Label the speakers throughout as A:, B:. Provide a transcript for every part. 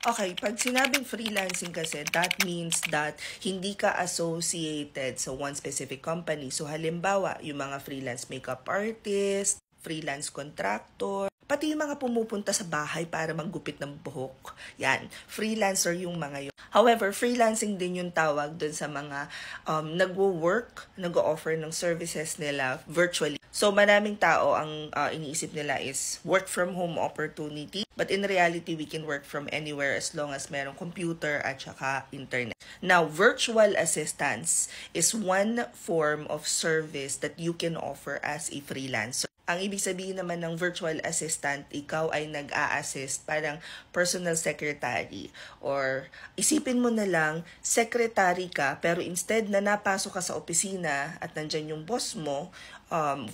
A: Okay, pag sinabing freelancing kasi, that means that hindi ka associated sa one specific company. So halimbawa, yung mga freelance makeup artist, freelance contractor, pati yung mga pumupunta sa bahay para maggupit ng buhok. Yan, freelancer yung mga yun. However, freelancing din yung tawag dun sa mga nagwo-work, nag-o-offer ng services nila virtually. So maraming tao ang iniisip nila is work from home opportunity. But in reality, we can work from anywhere as long as merong computer at saka internet. Now, virtual assistance is one form of service that you can offer as a freelancer. Ang ibig sabihin naman ng virtual assistant, ikaw ay nag-a-assist, parang personal secretary. Or isipin mo na lang, secretary ka, pero instead na napasok ka sa opisina at nandyan yung boss mo,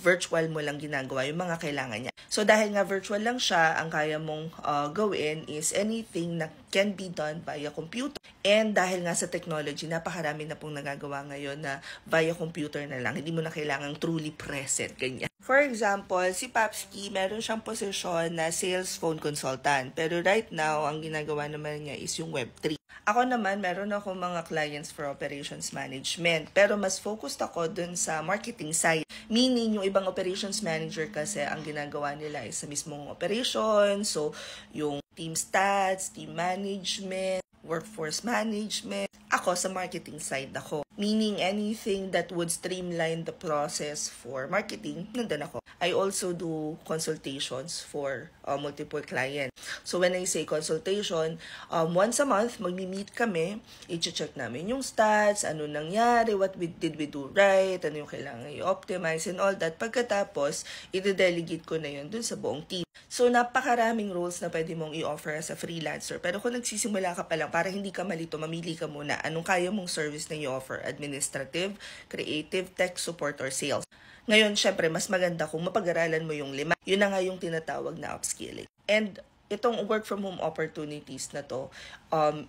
A: virtual mo lang ginagawa yung mga kailangan niya. So dahil nga virtual lang siya, ang kaya mong gawin is anything na can be done via computer. And dahil nga sa technology, napakarami na pong nagagawa ngayon na via computer na lang. Hindi mo na kailangang truly present, ganyan. For example, si Papski, meron siyang posisyon na sales phone consultant. Pero right now, ang ginagawa naman niya is yung Web3. Ako naman, meron ako mga clients for operations management. Pero mas focused ako dun sa marketing side. Meaning, yung ibang operations manager kasi ang ginagawa nila is sa mismong operation. So, yung team stats, team management, workforce management. Ako, sa marketing side ako. Meaning, anything that would streamline the process for marketing, nandun ako. I also do consultations for multiple clients. So, when I say consultation, once a month, magmi-meet kami, i-check namin yung stats, ano nangyari, did we do right, ano yung kailangan i-optimize and all that. Pagkatapos, i-delegate ko na yun dun sa buong team. So, napakaraming roles na pwede mong i-offer as a freelancer. Pero kung nagsisimula ka pa lang, para hindi ka malito, mamili ka muna anong kaya mong service na i-offer. Administrative, creative, tech support, or sales. Ngayon, syempre, mas maganda kung mapag-aralan mo yung 5. Yun na nga yung tinatawag na upskilling. And itong work from home opportunities na to,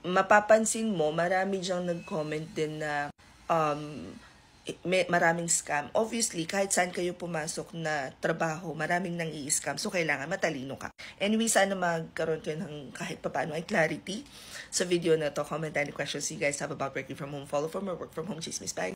A: mapapansin mo, marami dyang nag-comment din na maraming scam. Obviously, kahit saan kayo pumasok na trabaho, maraming nang i-scam. So, kailangan matalino ka. Anyway, sana magkaroon kayo ng kahit papaano ay clarity sa video na to. Comment any questions you guys have about working from home. Follow for more work from home chismis. Bye!